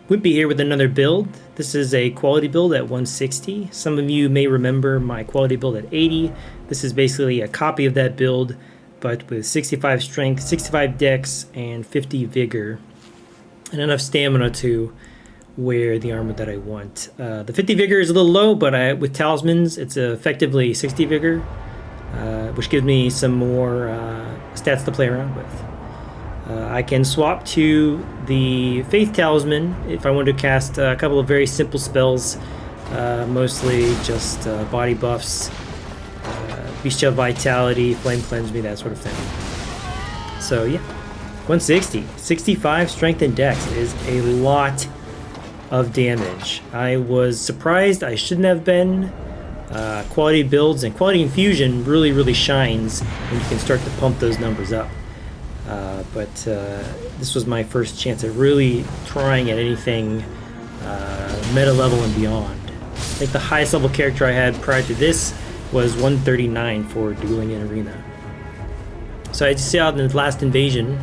Wimpy here with another build. This is a quality build at 160. Some of you may remember my quality build at 80. This is basically a copy of that build, but with 65 strength, 65 dex, and 50 vigor, and enough stamina to wear the armor that I want. The 50 vigor is a little low, but with talismans, it's effectively 60 vigor, which gives me some more stats to play around with. I can swap to the Faith Talisman if I want to cast a couple of very simple spells, mostly just body buffs, Bestial Vitality, Flame Cleanse Me, that sort of thing. So yeah, 160, 65 Strength and Dex is a lot of damage. I was surprised. I shouldn't have been. Quality builds and quality infusion really shines when you can start to pump those numbers up. But this was my first chance at really trying at anything meta level and beyond. I think the highest level character I had prior to this was 139 for dueling in arena. So I just see out in the last invasion,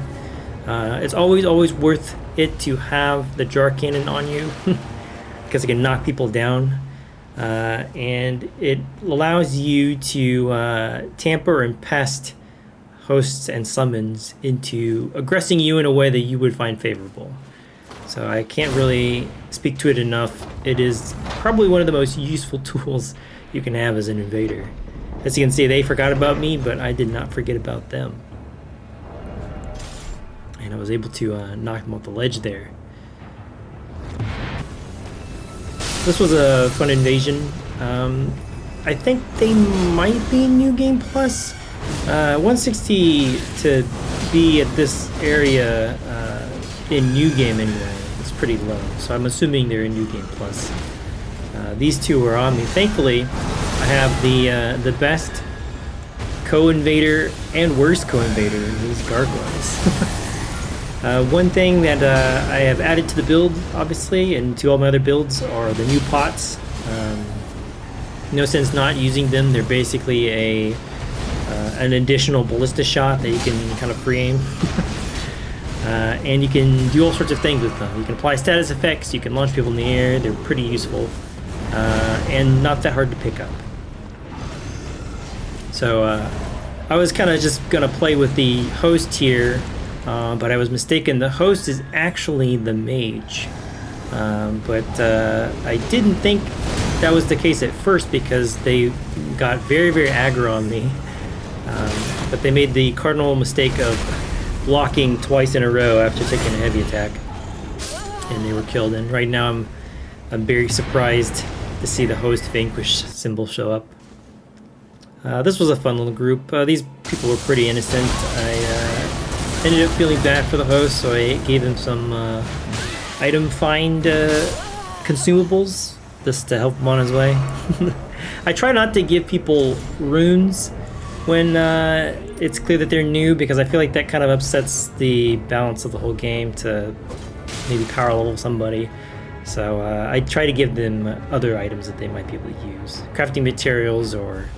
it's always worth it to have the jar cannon on you because it can knock people down, and it allows you to tamper and pest hosts and summons into aggressing you in a way that you would find favorable. So I can't really speak to it enough. It is probably one of the most useful tools you can have as an invader. As you can see, they forgot about me, but I did not forget about them. And I was able to knock them off the ledge there. This was a fun invasion. I think they might be New Game Plus. 160 to be at this area in New Game anyway, it's pretty low. So I'm assuming they're in New Game Plus. These two are on me. Thankfully, I have the best co-invader and worst co-invader, these gargoyles. One thing that I have added to the build, obviously, and to all my other builds, are the new pots. No sense not using them. They're basically an additional ballista shot that you can kind of free aim. And you can do all sorts of things with them. You can apply status effects, you can launch people in the air. They're pretty useful and not that hard to pick up. So I was kind of just gonna play with the host here, but I was mistaken. The host is actually the mage, but I didn't think that was the case at first because they got very aggro on me. But they made the cardinal mistake of blocking twice in a row after taking a heavy attack, and they were killed. And right now I'm very surprised to see the host vanquish symbol show up. This was a fun little group. These people were pretty innocent. I ended up feeling bad for the host, so I gave him some item find consumables just to help him on his way. I try not to give people runes when it's clear that they're new, because I feel like that kind of upsets the balance of the whole game to maybe power level somebody. So I try to give them other items that they might be able to use. Crafting materials, or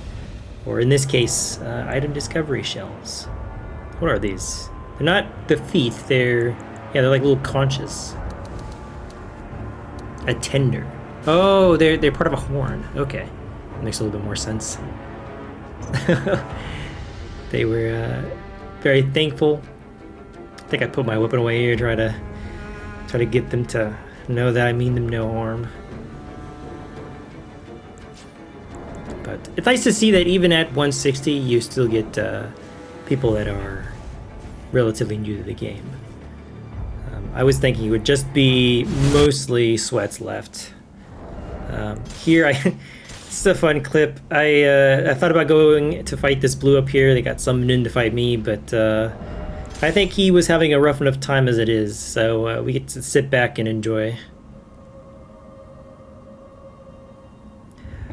in this case, item discovery shells. What are these? They're not the feet, they're like little conches. A tender. Oh, they're part of a horn. Okay, that makes a little bit more sense. They were very thankful. I think I put my weapon away here, try to get them to know that I mean them no harm. But it's nice to see that even at 160, you still get people that are relatively new to the game. I was thinking it would just be mostly sweats left. Here, this is a fun clip. I thought about going to fight this blue up here. They got summoned in to fight me, but I think he was having a rough enough time as it is, so we get to sit back and enjoy.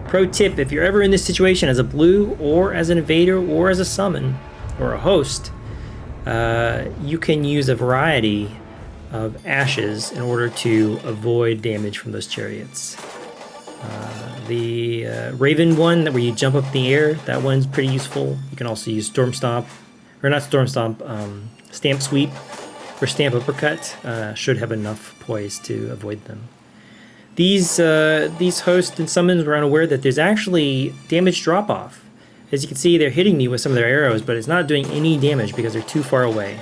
Pro tip, if you're ever in this situation as a blue, or as an invader, or as a summon, or a host, you can use a variety of ashes in order to avoid damage from those chariots. The Raven one, where you jump up in the air, that one's pretty useful. You can also use Storm Stomp, or not Storm Stomp, Stamp Sweep or Stamp Uppercut should have enough poise to avoid them. These hosts and summons were unaware that there's actually damage drop-off. As you can see, they're hitting me with some of their arrows, but it's not doing any damage because they're too far away.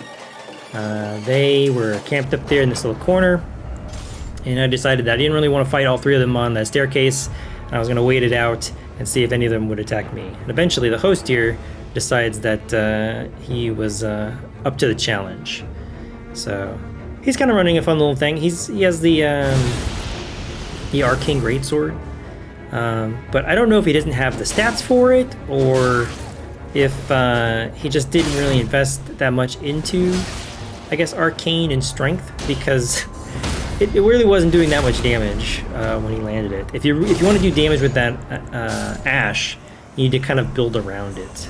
They were camped up there in this little corner, and I decided that I didn't really want to fight all three of them on that staircase. I was going to wait it out and see if any of them would attack me. And eventually the host here decides that he was up to the challenge. So he's kind of running a fun little thing. He has the Arcane Greatsword, but I don't know if he doesn't have the stats for it, or if he just didn't really invest that much into, I guess, Arcane and Strength, because it really wasn't doing that much damage when he landed it. If you want to do damage with that Ash, you need to kind of build around it.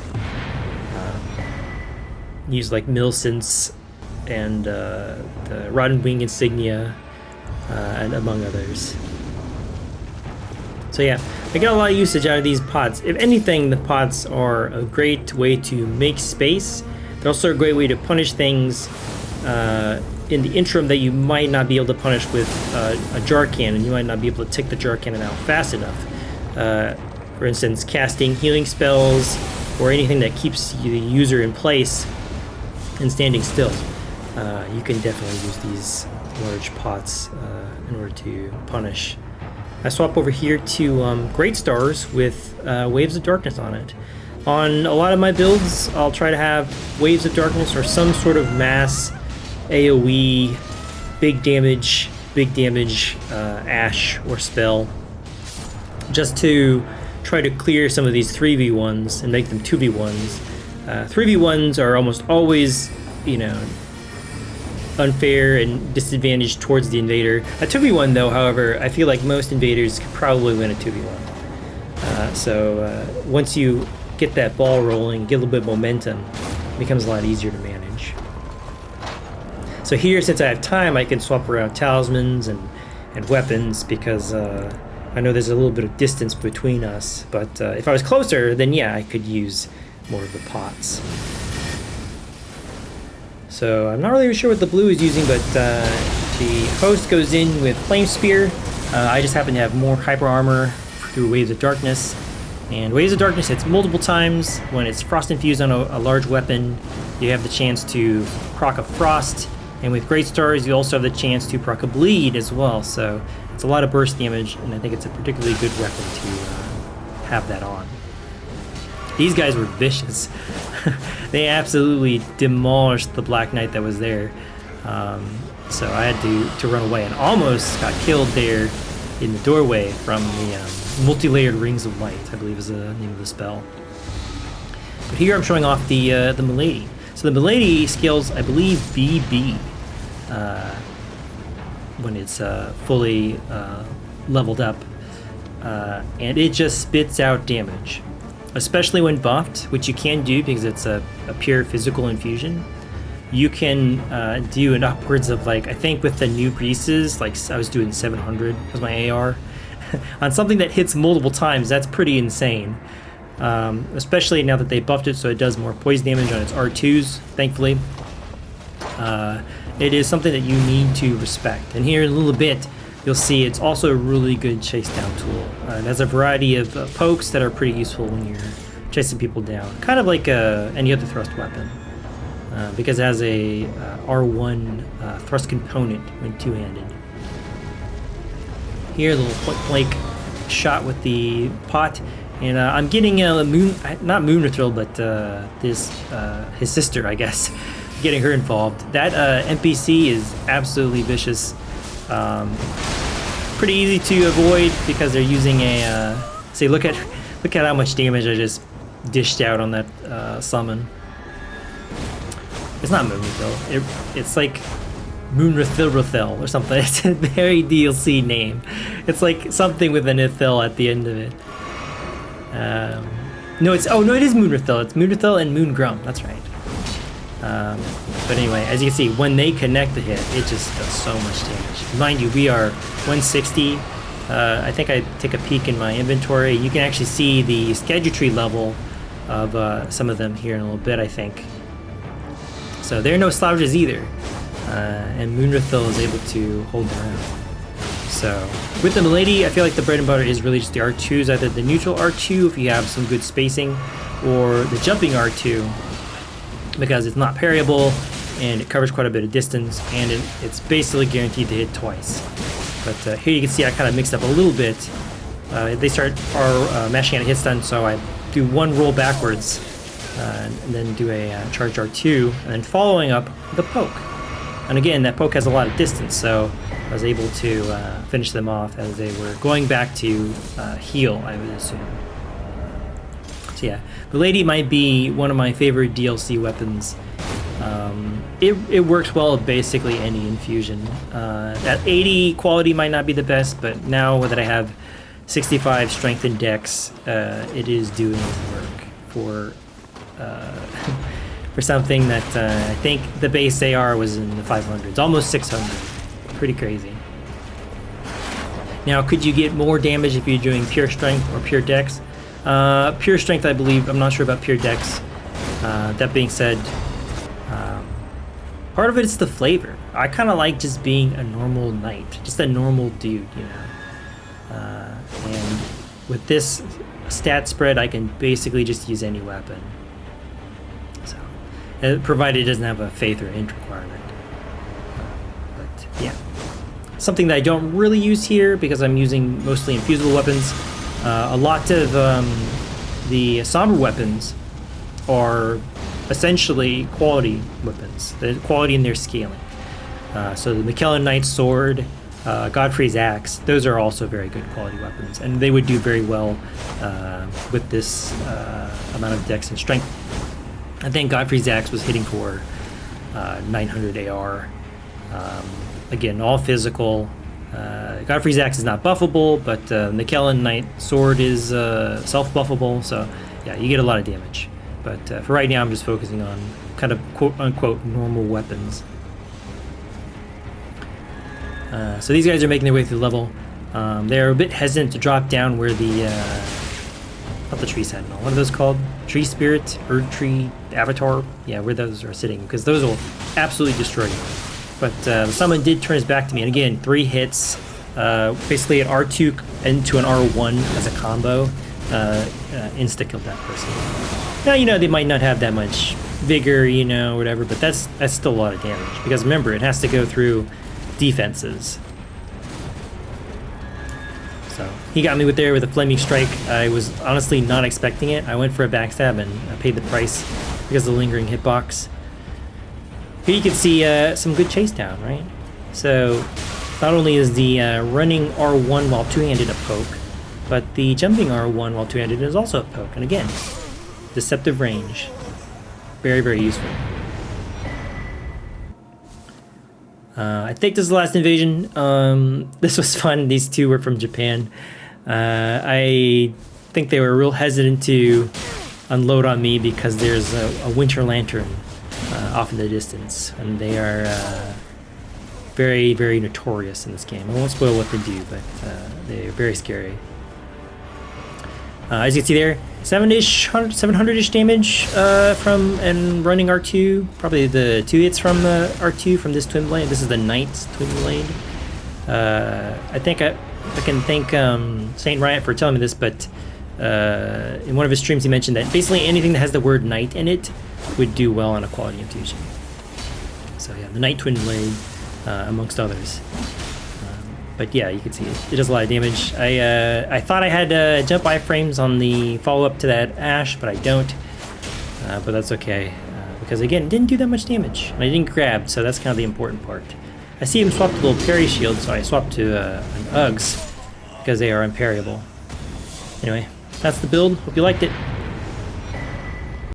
Use like Millicent's and the Rotten Wing Insignia, and among others. So yeah, I get a lot of usage out of these pots. If anything, the pots are a great way to make space. They're also a great way to punish things in the interim that you might not be able to punish with a jar cannon. You might not be able to take the jar cannon out fast enough. For instance, casting healing spells or anything that keeps the user in place and standing still. You can definitely use these large pots in order to punish. I swap over here to Great Stars with Waves of Darkness on it. On a lot of my builds, I'll try to have Waves of Darkness or some sort of mass AoE, big damage Ash or spell, just to try to clear some of these 3v1s and make them 2v1s. 3v1s are almost always, unfair and disadvantaged towards the invader. A 2v1 though, however, I feel like most invaders could probably win a 2v1. So once you get that ball rolling, get a little bit of momentum, it becomes a lot easier to manage. So here, since I have time, I can swap around talismans and weapons, because I know there's a little bit of distance between us, but if I was closer, then yeah, I could use more of the pots. So I'm not really sure what the blue is using, but the host goes in with Flame Spear. I just happen to have more Hyper Armor through Waves of Darkness. And Waves of Darkness hits multiple times. When it's Frost Infused on a large weapon, you have the chance to proc a Frost. And with Great Stars, you also have the chance to proc a Bleed as well. So it's a lot of burst damage, and I think it's a particularly good weapon to have that on. These guys were vicious. They absolutely demolished the Black Knight that was there. So I had to run away and almost got killed there in the doorway from the multi-layered Rings of Light, I believe is the name of the spell. But here I'm showing off the Milady. So the Milady scales, I believe, BB when it's fully leveled up. And it just spits out damage. Especially when buffed, which you can do because it's a pure physical infusion. You can do an upwards of, like, I think with the new greases, like I was doing 700 as my AR. On something that hits multiple times, that's pretty insane. Especially now that they buffed it so it does more poison damage on its R2s, thankfully. It is something that you need to respect. And here in a little bit, you'll see it's also a really good chase down tool. It has a variety of pokes that are pretty useful when you're chasing people down. Kind of like any other thrust weapon. Because it has a R1 thrust component when two-handed. Here, a little point-blank shot with the pot. And I'm getting not Moonrathrill, but his sister, I guess. Getting her involved. That NPC is absolutely vicious. Pretty easy to avoid because they're using a see, look at how much damage I just dished out on that summon. It's not Moonrathrill. It's like Moonrathrill or something. It's a very DLC name. It's like something with an ithil at the end of it. No, it is Moonrathrill. It's Moonrathrill and Moongrum. That's right. But anyway, as you can see, when they connect the hit, it just does so much damage. Mind you, we are 160. I think I take a peek in my inventory. You can actually see the Skadgetry level of some of them here in a little bit, I think. So they're no slouches either. and Moonrathil is able to hold their own. So with the Milady, I feel like the bread and butter is really just the R2s, either the neutral R2 if you have some good spacing, or the jumping R2 because it's not parryable and it covers quite a bit of distance, and it's basically guaranteed to hit twice. But here you can see I kind of mixed up a little bit. They start mashing at a hit stun, so I do one roll backwards and then do a charge R2, and then following up the poke. And again, that poke has a lot of distance, so I was able to finish them off as they were going back to heal, I would assume. So yeah, Milady might be one of my favorite DLC weapons. It works well with basically any infusion. At 80 quality might not be the best, but now that I have 65 strength and dex, it is doing work for for something that I think the base AR was in the 500s, almost 600. Pretty crazy. Now, could you get more damage if you're doing pure strength or pure dex? Pure strength, I believe. I'm not sure about pure dex. That being said, part of it is the flavor. I kind of like just being a normal knight, just a normal dude, you know. And with this stat spread, I can basically just use any weapon. So, provided it doesn't have a faith or int requirement. But yeah, something that I don't really use here because I'm using mostly infusible weapons. A lot of the somber weapons are essentially quality weapons, the quality in their scaling. So the McKellen Knight's sword, Godfrey's axe, those are also very good quality weapons, and they would do very well with this amount of dex and strength. I think Godfrey's axe was hitting for 900 AR. Again, all physical. Godfrey's axe is not buffable, but McKellen Knight sword is self-buffable, so yeah, you get a lot of damage. But for right now, I'm just focusing on kind of quote-unquote normal weapons. So these guys are making their way through the level. They're a bit hesitant to drop down where the... not the tree sentinel. What are those called? Tree spirit? Erd tree? Avatar? Yeah, where those are sitting, because those will absolutely destroy you. But someone did turn his back to me, and again, 3 hits, basically an R2 into an R1 as a combo, insta-killed that person. Now, you know, they might not have that much vigor, you know, whatever, but that's still a lot of damage, because remember, it has to go through defenses. So, he got me with a flaming strike. I was honestly not expecting it. I went for a backstab, and I paid the price because of the lingering hitbox. Here you can see some good chase down, right? So not only is the running R1 while two-handed a poke, but the jumping R1 while two-handed is also a poke. And again, deceptive range. Very, very useful. I think this is the last invasion. This was fun. These two were from Japan. I think they were real hesitant to unload on me because there's a winter lantern off in the distance, and they are very, very notorious in this game. I won't spoil what they do, but they're very scary. As you can see there, 700-ish damage from and running R2. Probably the 2 hits from the R2 from this twin blade. This is the Knight's twin blade. I think I can thank Saint Riot for telling me this, but in one of his streams he mentioned that basically anything that has the word Knight in it would do well on a quality infusion. So yeah, the Knight twin blade, amongst others. But yeah, you can see it does a lot of damage. I thought I had jump iframes on the follow-up to that Ash, but I don't. But that's okay, because again, it didn't do that much damage, and I didn't grab, so that's kind of the important part. I see him swap to a little parry shield, so I swapped to an Uggs, because they are unparryable. Anyway, that's the build. Hope you liked it.